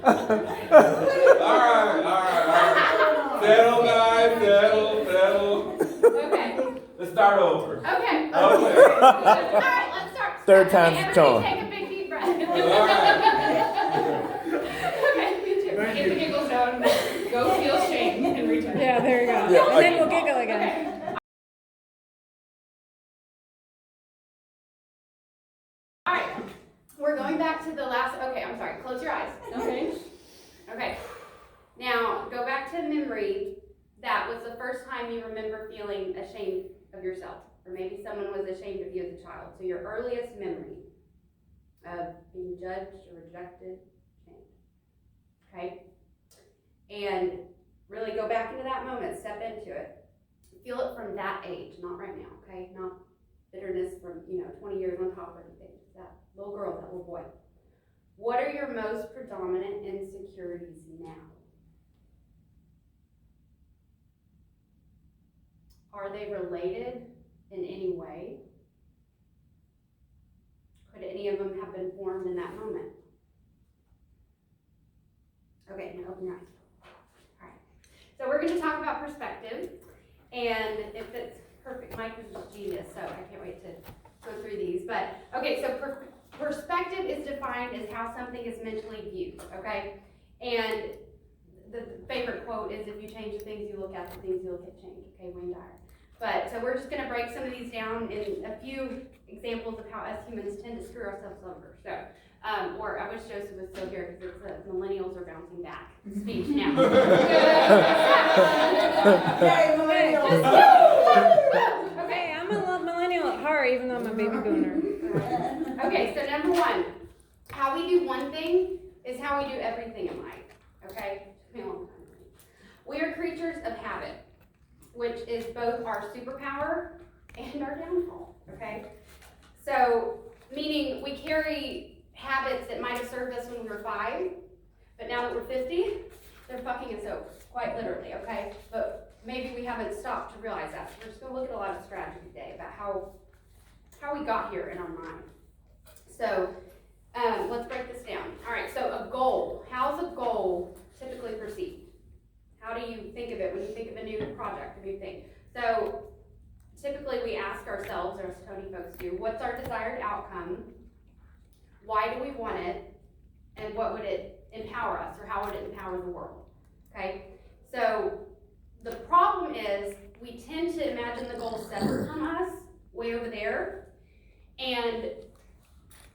All right. Settle, guys, settle. Okay. Let's start over. Okay. Okay. All right, let's start. Third time's the charm. Take a big deep breath. All right. Okay, me too. Get the giggles down. Go feel shame and return. Yeah, there you go. Yeah, And then we'll giggle again. Okay. All right. We're going back to the last. Okay, I'm sorry. Close your eyes. Okay. Okay. Now go back to a memory that was the first time you remember feeling ashamed of yourself, or maybe someone was ashamed of you as a child. So your earliest memory of being judged or rejected, shamed. Okay? And really go back into that moment, step into it. Feel it from that age, not right now, okay? Not bitterness from, 20 years on top or anything. That little girl, that little boy. What are your most predominant insecurities now? Are they related in any way? Could any of them have been formed in that moment? Okay, now open your eyes. All right. So we're going to talk about perspective, and if it's perfect, Mike is a genius, so I can't wait to go through these. But okay, so perspective is defined as how something is mentally viewed. Okay, and the favorite quote is, "If you change the things you look at, the things you look at change." Okay, Wayne Dyer. But so we're just going to break some of these down in a few examples of how us humans tend to screw ourselves over. So, or I wish Joseph was still here because it's millennials are bouncing back speech now. Yay, millennials! Okay. Hey, I'm a millennial at heart, even though I'm a baby boomer. Okay, so number one, how we do one thing is how we do everything in life. Okay? We are creatures of habit, which is both our superpower and our downfall, okay? So, meaning we carry habits that might have served us when we were 5, but now that we're 50, they're fucking us over, quite literally, okay? But maybe we haven't stopped to realize that. So we're just gonna look at a lot of strategy today about how we got here in our mind. So, let's break this down. All right, so a goal. How's a goal typically perceived? How do you think of it when you think of a new project, a new thing? So typically we ask ourselves, or as Tony folks do, what's our desired outcome? Why do we want it? And what would it empower us, or how would it empower the world? Okay, so the problem is we tend to imagine the goal separate from us, way over there, and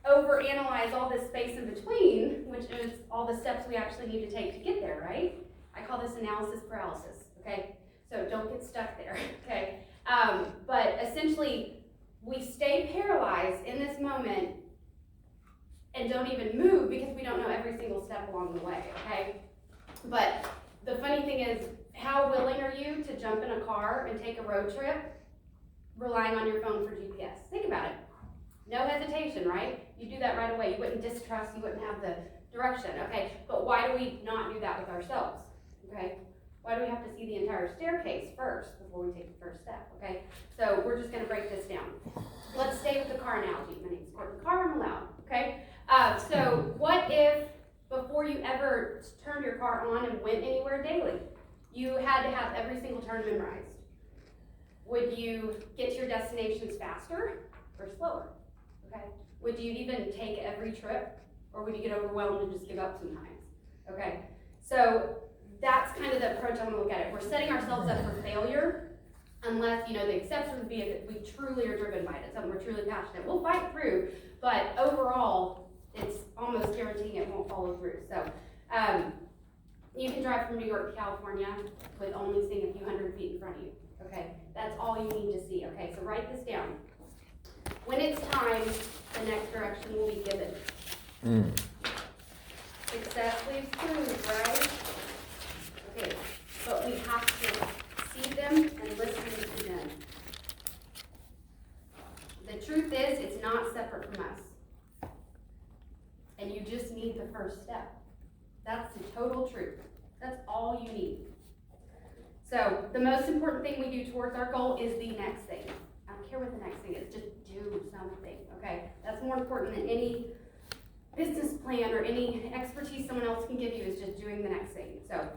overanalyze all this space in between, which is all the steps we actually need to take to get there, right? I call this analysis paralysis, okay? So don't get stuck there, okay? But essentially, we stay paralyzed in this moment and don't even move because we don't know every single step along the way, okay? But the funny thing is, how willing are you to jump in a car and take a road trip relying on your phone for GPS? Think about it. No hesitation, right? You do that right away. You wouldn't distrust, you wouldn't have the direction, okay? But why do we not do that with ourselves? Okay, why do we have to see the entire staircase first before we take the first step, okay? So we're just gonna break this down. Let's stay with the car analogy. My name's Courtney Carr, I'm allowed, okay? So what if, before you ever turned your car on and went anywhere daily, you had to have every single turn memorized? Would you get to your destinations faster or slower, okay? Would you even take every trip, or would you get overwhelmed and just give up sometimes, okay? So that's kind of the approach I'm going to look at it. We're setting ourselves up for failure unless, the exception would be if we truly are driven by it. It's something we're truly passionate. We'll fight through, but overall, it's almost guaranteeing it won't follow through. So you can drive from New York to California with only seeing a few hundred feet in front of you. Okay, that's all you need to see. Okay, so write this down. When it's time, the next direction will be given. Success leaves clues, right? Okay, but we have to see them and listen to them. The truth is, it's not separate from us. And you just need the first step. That's the total truth. That's all you need. So the most important thing we do towards our goal is the next thing. I don't care what the next thing is, just do something, okay? That's more important than any business plan or any expertise someone else can give you is just doing the next thing. So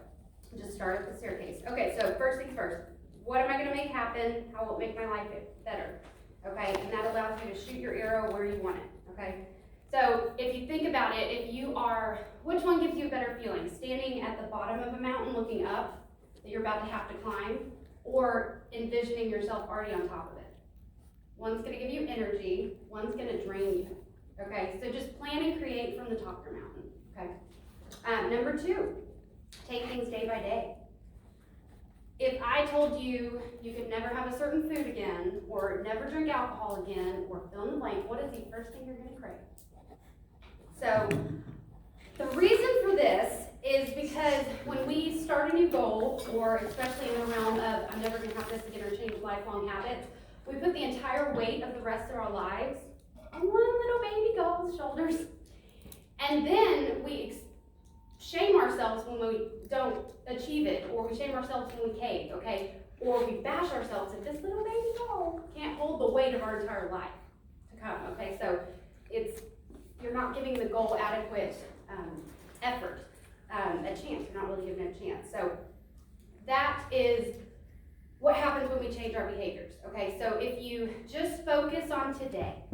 just start up the staircase. Okay, so first things first. What am I going to make happen? How will it make my life better? Okay, and that allows you to shoot your arrow where you want it. Okay, so if you think about it, if you are, which one gives you a better feeling? Standing at the bottom of a mountain looking up that you're about to have to climb, or envisioning yourself already on top of it? One's going to give you energy, one's going to drain you. Okay, so just plan and create from the top of your mountain. Okay, number 2, take things day by day. If I told you you could never have a certain food again, or never drink alcohol again, or fill in the blank, what is the first thing you're going to crave? So the reason for this is because when we start a new goal, or especially in the realm of I'm never going to have this again or change lifelong habits, we put the entire weight of the rest of our lives on one little baby goal's shoulders. And then we shame ourselves when we don't achieve it, or we shame ourselves when we cave, okay? Or we bash ourselves if this little baby goal can't hold the weight of our entire life to come, okay? So you're not giving the goal adequate effort, a chance. You're not really giving it a chance. So that is what happens when we change our behaviors, okay? So if you just focus on today,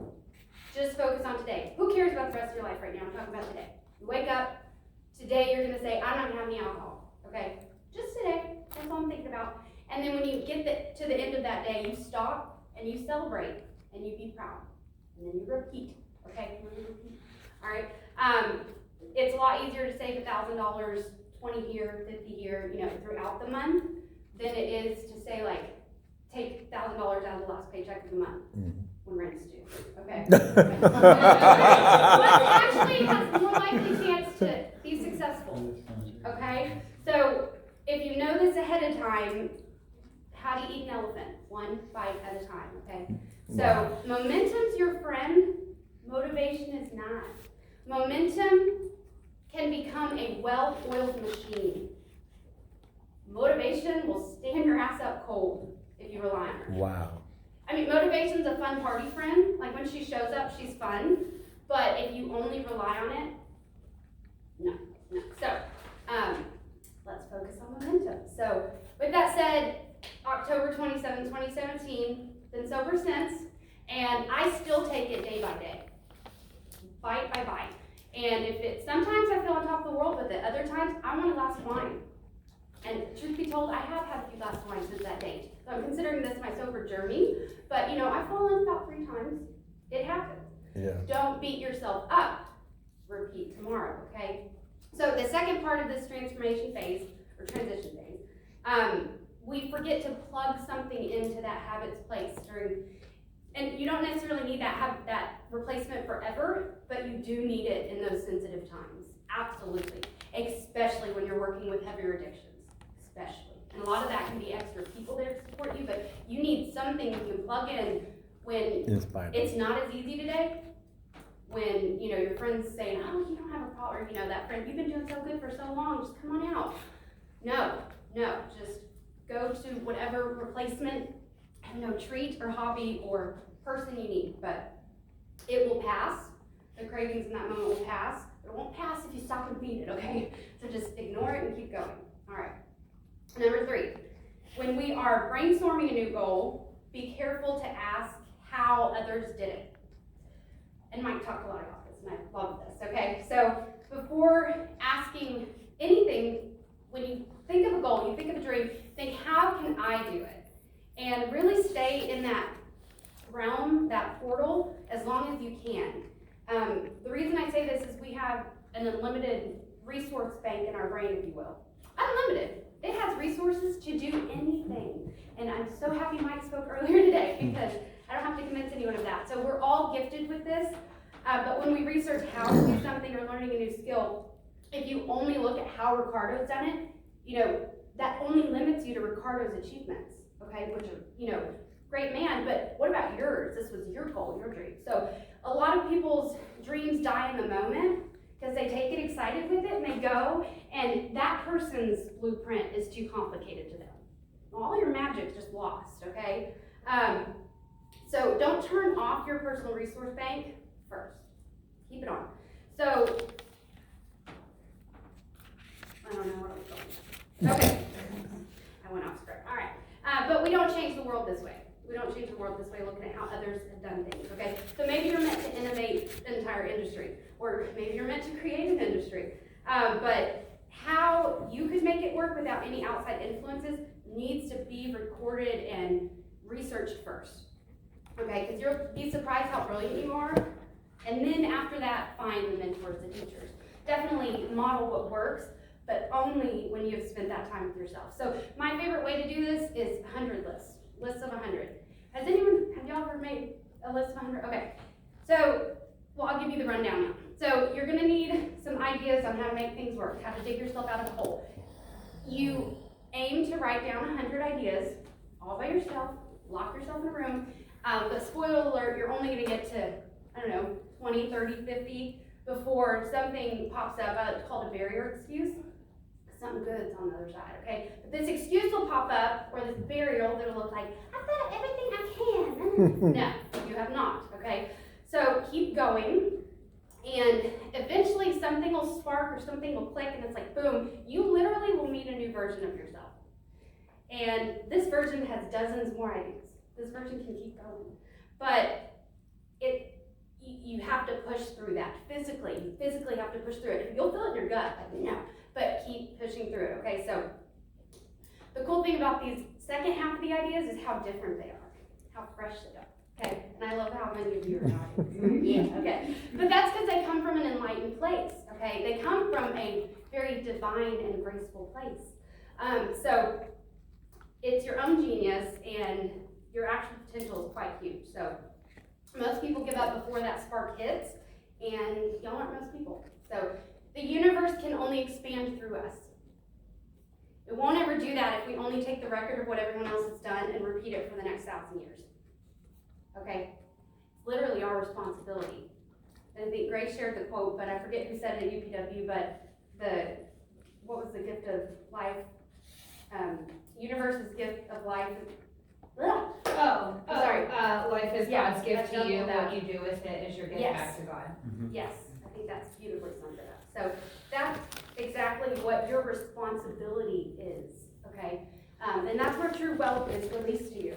who cares about the rest of your life right now? I'm talking about today. You wake up, today you're gonna say, I'm not gonna have any alcohol, okay? Just today, that's all I'm thinking about. And then when you get to the end of that day, you stop and you celebrate and you be proud. And then you repeat, okay? All right, it's a lot easier to save $1,000, 20 here, 50 here, throughout the month than it is to say, like, take $1,000 out of the last paycheck of the month when rent's due, okay? What actually has more likely chance to be successful, okay? So if you know this ahead of time, how do you eat an elephant? One bite at a time, okay? So momentum's your friend, motivation is not. Momentum can become a well-oiled machine. Motivation will stand your ass up cold if you rely on her. Wow. I mean, motivation's a fun party friend. Like when she shows up, she's fun. But if you only rely on it, no. So, let's focus on momentum. So, with that said, October 27, 2017, been sober since, and I still take it day by day, bite by bite. And sometimes I feel on top of the world with it. Other times, I want a glass of wine. And truth be told, I have had a few glasses of wine since that date. So I'm considering this my sober journey. But, I've fallen about 3 times. It happens. Yeah. Don't beat yourself up. Repeat tomorrow, okay? So the second part of this transformation phase, or transition phase, we forget to plug something into that habit's place and you don't necessarily need that replacement forever, but you do need it in those sensitive times. Absolutely. Especially when you're working with heavier addictions. Especially. And a lot of that can be extra people there to support you, but you need something you can plug in when it's not as easy today. When, your friend's saying, oh, you don't have a problem, or, that friend, you've been doing so good for so long, just come on out. No, just go to whatever replacement, treat or hobby or person you need, but it will pass. The cravings in that moment will pass. It won't pass if you stop and beat it, okay? So just ignore it and keep going. All right. Number 3, when we are brainstorming a new goal, be careful to ask how others did it. And Mike talked a lot about this, and I love this, okay? So before asking anything, when you think of a goal, you think of a dream, think, how can I do it? And really stay in that realm, that portal, as long as you can. The reason I say this is we have an unlimited resource bank in our brain, if you will. Unlimited. It has resources to do anything. And I'm so happy Mike spoke earlier today, because I don't have to convince anyone of that. So we're all gifted with this, but when we research how to do something or learning a new skill, if you only look at how Ricardo's done it, that only limits you to Ricardo's achievements, okay, which are, great man, but what about yours? This was your goal, your dream. So a lot of people's dreams die in the moment because they take it excited with it and they go, and that person's blueprint is too complicated to them. All your magic's just lost, okay? So don't turn off your personal resource bank first. Keep it on. So, I don't know where I'm going. Okay. I went off script. All right. But we don't change the world this way. We don't change the world this way looking at how others have done things, okay? So maybe you're meant to innovate the entire industry, or maybe you're meant to create an industry. But how you could make it work without any outside influences needs to be recorded and researched first, okay? Because you'll be surprised how brilliant you are. And then after that, find the mentors and teachers. Definitely model what works, but only when you've spent that time with yourself. So my favorite way to do this is 100 lists of 100. Have y'all ever made a list of 100? Okay, so, well, I'll give you the rundown now. So you're gonna need some ideas on how to make things work, how to dig yourself out of a hole. You aim to write down 100 ideas, all by yourself, lock yourself in a room, but spoiler alert, you're only gonna get to, I don't know, 20, 30, 50 before something pops up. It's called a barrier excuse. Something good's on the other side, okay? But this excuse will pop up, or this barrier that'll look like, I've got everything I can. No, you have not, okay? So keep going, and eventually something will spark or something will click, and it's like, boom, you literally will meet a new version of yourself. And this version has dozens more ideas. This version can keep going. But you have to push through that physically. You physically have to push through it. You'll feel it in your gut, but keep pushing through it, okay? So the cool thing about these second half of the ideas is how different they are, how fresh they are, okay? And I love how many of you are nodding. Yeah, okay. But that's because they come from an enlightened place, okay? They come from a very divine and graceful place. So it's your own genius, and your actual potential is quite huge. So most people give up before that spark hits, and y'all aren't most people. So the universe can only expand through us. It won't ever do that if we only take the record of what everyone else has done and repeat it for the next 1,000 years. Okay? It's literally our responsibility. And I think Grace shared the quote, but I forget who said it at UPW, but what was the gift of life? Universe's gift of life. Sorry. Life is Yeah, God's gift that's to you. that. What you do with it is your gift Yes. back to God. Yes, I think that's beautifully summed it up. So that's exactly what your responsibility is, okay? And that's where true wealth is released to you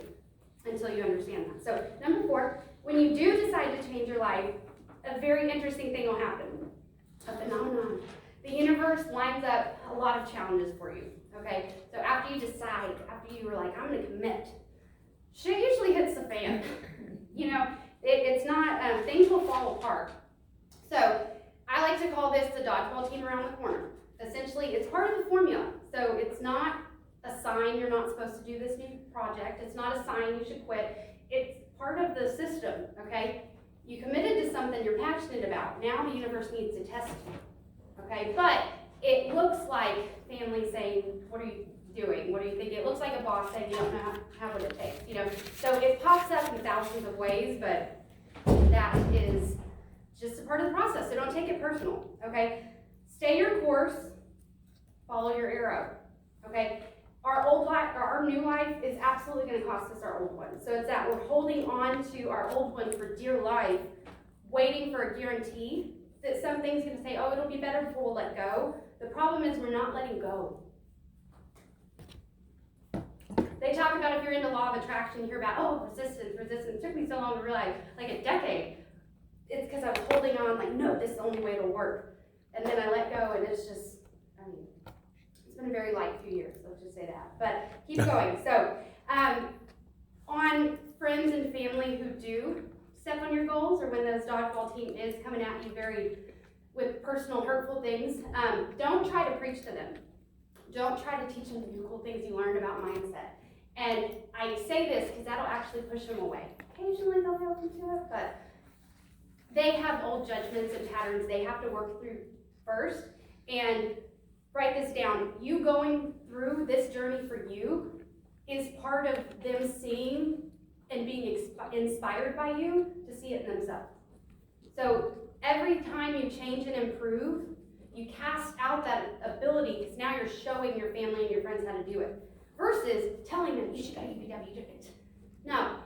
until you understand that. So number 4, when you do decide to change your life, a very interesting thing will happen, a phenomenon. The universe lines up a lot of challenges for you, okay? So after you decide, after you were like, I'm gonna commit, shit usually hits the fan. You know, it's not, things will fall apart. So I like to call this the dodgeball team around the corner. Essentially, it's part of the formula. So it's not a sign you're not supposed to do this new project. It's not a sign you should quit. It's part of the system, okay? You committed to something you're passionate about. Now the universe needs to test you, okay? But it looks like family saying, what are you doing? What do you think? It looks like a boss saying you don't know how what it takes, you know? So it pops up in thousands of ways, but that is just a part of the process, so don't take it personal, okay? Stay your course, follow your arrow, okay? Our old life, or our new life is absolutely gonna cost us our old one. So it's that we're holding on to our old one for dear life, waiting for a guarantee that something's gonna say, oh, it'll be better before we'll let go. The problem is we're not letting go. They talk about, if you're into law of attraction, you hear about, oh, resistance. It took me so long to realize, like a decade. It's because I was holding on, like, no, this is the only way it'll work. And then I let go, and it's just, I mean, it's been a very light few years, let's just say that. But keep going. So, on friends and family who do step on your goals, or when those dodgeball team is coming at you with personal hurtful things, don't try to preach to them. Don't try to teach them the new cool things you learned about mindset. And I say this because that'll actually push them away. Occasionally they'll be open to it, but they have old judgments and patterns they have to work through first. And write this down. You going through this journey for you is part of them seeing and being inspired by you to see it in themselves. So every time you change and improve, you cast out that ability, because now you're showing your family and your friends how to do it. Versus telling them, you should go to UPW, do it. No.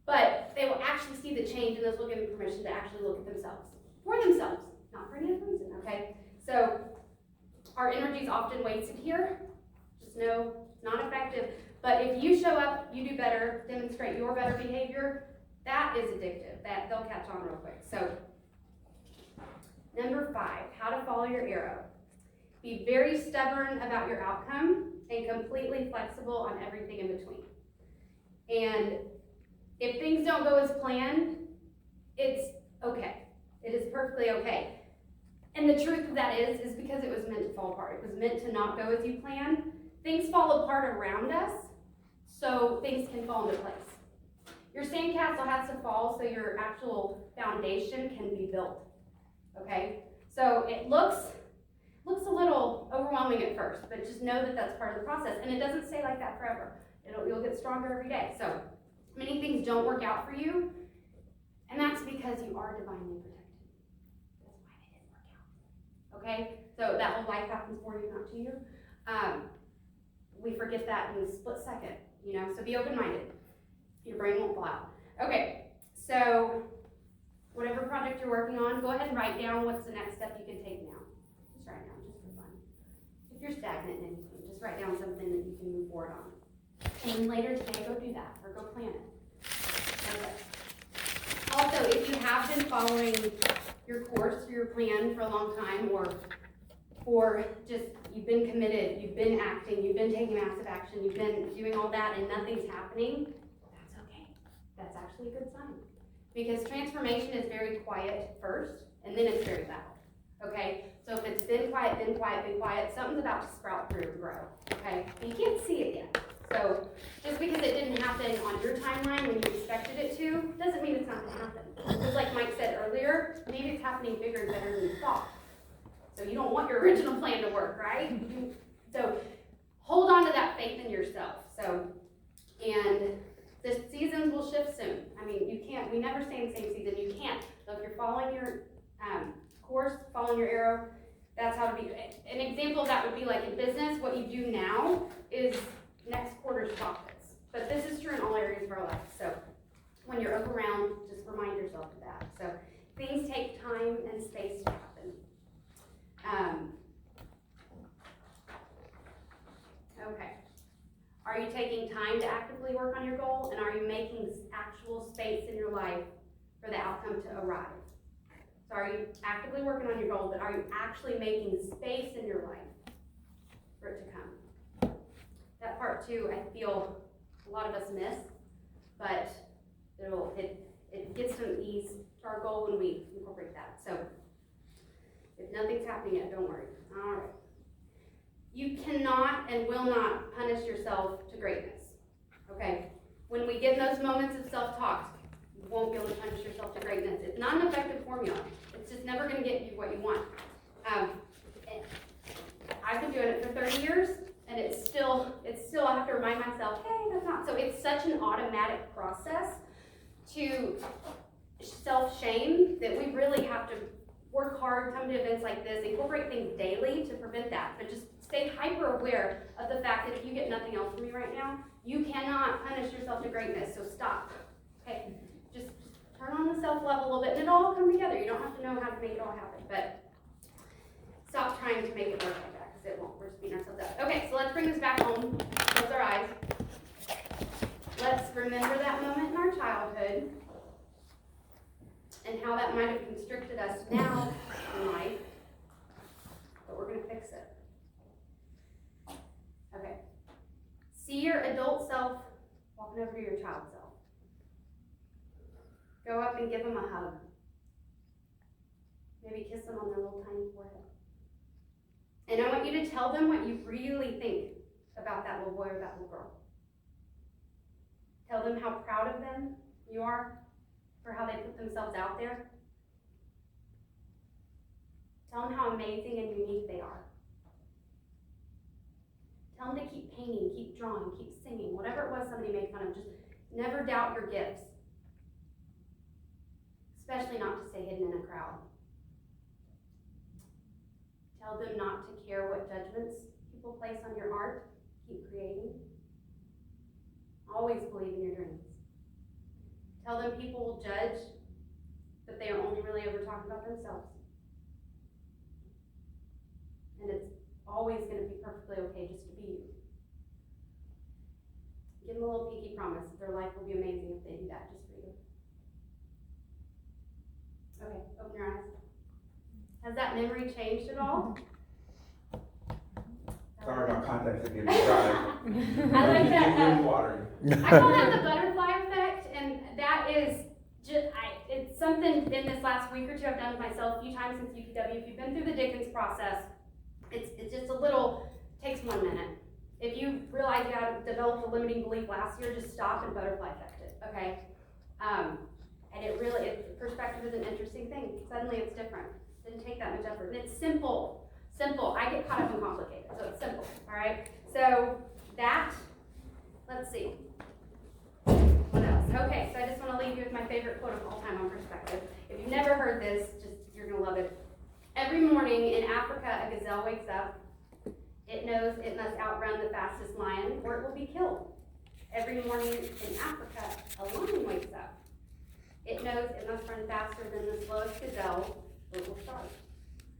But they will actually see the change, and those will give them permission to actually look at themselves. For themselves, Not for any other reason, okay? So our energy is often wasted here. Just know it's not effective. But if you show up, you do better, demonstrate your better behavior, that is addictive. That they'll catch on real quick. So number 5, how to follow your arrow. Be very stubborn about your outcome and completely flexible on everything in between. And if things don't go as planned, it's okay. It is perfectly okay. And the truth of that is because it was meant to fall apart. It was meant to not go as you planned. Things fall apart around us, so things can fall into place. Your sandcastle has to fall so your actual foundation can be built, okay? So it looks a little overwhelming at first, but just know that that's part of the process. And it doesn't stay like that forever. You'll get stronger every day. So many things don't work out for you, and that's because you are divinely protected. That's why they didn't work out, okay? So that whole life happens for you, not to you. We forget that in a split second, so be open-minded. Your brain won't fall out. Okay, so whatever project you're working on, go ahead and write down what's the next step you can take now. Just write down, just for fun. If you're stagnant in anything, just write down something that you can move forward on. And then later today, go do that, or go plan it. Okay. Also, if you have been following your course, your plan for a long time, or just you've been committed, you've been acting, you've been taking massive action, you've been doing all that and nothing's happening, that's okay. That's actually a good sign. Because transformation is very quiet first, and then it's very loud, okay? So if it's been quiet, something's about to sprout through and grow, okay? And you can't see it yet. So just because it didn't happen on your timeline when you expected it to, doesn't mean it's not gonna happen. Just like Mike said earlier, maybe it's happening bigger and better than you thought. So you don't want your original plan to work, right? So hold on to that faith in yourself. And the seasons will shift soon. I mean, we never stay in the same season, you can't. So if you're following your course, following your arrow, that's how to be. An example of that would be like in business, what you do now is next quarter's profits. But this is true in all areas of our life. So when you're up around, just remind yourself of that. So things take time and space to happen. Okay. Are you taking time to actively work on your goal? And are you making actual space in your life for the outcome to arrive? So are you actively working on your goal, but are you actually making space in your life for it to come? That part too, I feel a lot of us miss, but it gets some ease to our goal when we incorporate that. So if nothing's happening yet, don't worry. All right. You cannot and will not punish yourself to greatness, okay? When we get in those moments of self-talk, you won't be able to punish yourself to greatness. It's not an effective formula. It's just never going to get you what you want. I've been doing it for 30 years, and it's still, I have to remind myself, hey, that's not. So it's such an automatic process to self-shame that we really have to work hard, come to events like this, incorporate things daily to prevent that, but just stay hyper aware of the fact that if you get nothing else from me right now, you cannot punish yourself to greatness, so stop. Okay, just turn on the self-love a little bit, and it'll all come together. You don't have to know how to make it all happen, but stop trying to make it work like that, because it won't. We're just beating ourselves up. Okay, so let's bring this back home. Close our eyes. Let's remember that moment in our childhood, and how that might have constricted us now in life, but we're going to fix it. Okay. See your adult self walking over to your child self. Go up and give them a hug. Maybe kiss them on their little tiny forehead. And I want you to tell them what you really think about that little boy or that little girl. Tell them how proud of them you are for how they put themselves out there. Tell them how amazing and unique they are. Tell them to keep painting, keep drawing, keep singing, whatever it was somebody made fun of. Just never doubt your gifts. Especially not to stay hidden in a crowd. Tell them not to care what judgments people place on your art. Keep creating. Always believe in your dreams. Tell them people will judge, but they are only really ever talking about themselves. always gonna be perfectly okay just to be you. Give them a little pinky promise that their life will be amazing if they do that just for you. Okay, open your eyes. Has that memory changed at all? Sorry, my contacts are getting dry. I like that. Water. I call that the butterfly effect, and that is just, it's something in this last week or two I've done with myself a few times since UPW. If you've been through the Dickens process, it's just a little, takes 1 minute. If you realize you had developed a limiting belief last year, just stop and butterfly effect it, okay? And it really, perspective is an interesting thing. Suddenly it's different. Didn't take that much effort, and it's simple. Simple. I get caught up in complicated, so it's simple, all right? So that, let's see. What else? Okay, so I just want to leave you with my favorite quote of all time on perspective. If you've never heard this, you're going to love it. Every morning in Africa, a gazelle wakes up. It knows it must outrun the fastest lion or it will be killed. Every morning in Africa, a lion wakes up. It knows it must run faster than the slowest gazelle or it will starve.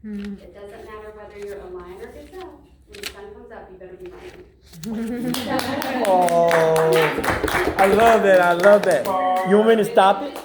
It doesn't matter whether you're a lion or gazelle. When the sun comes up, you better be running. Oh, I love that. You want me to stop it?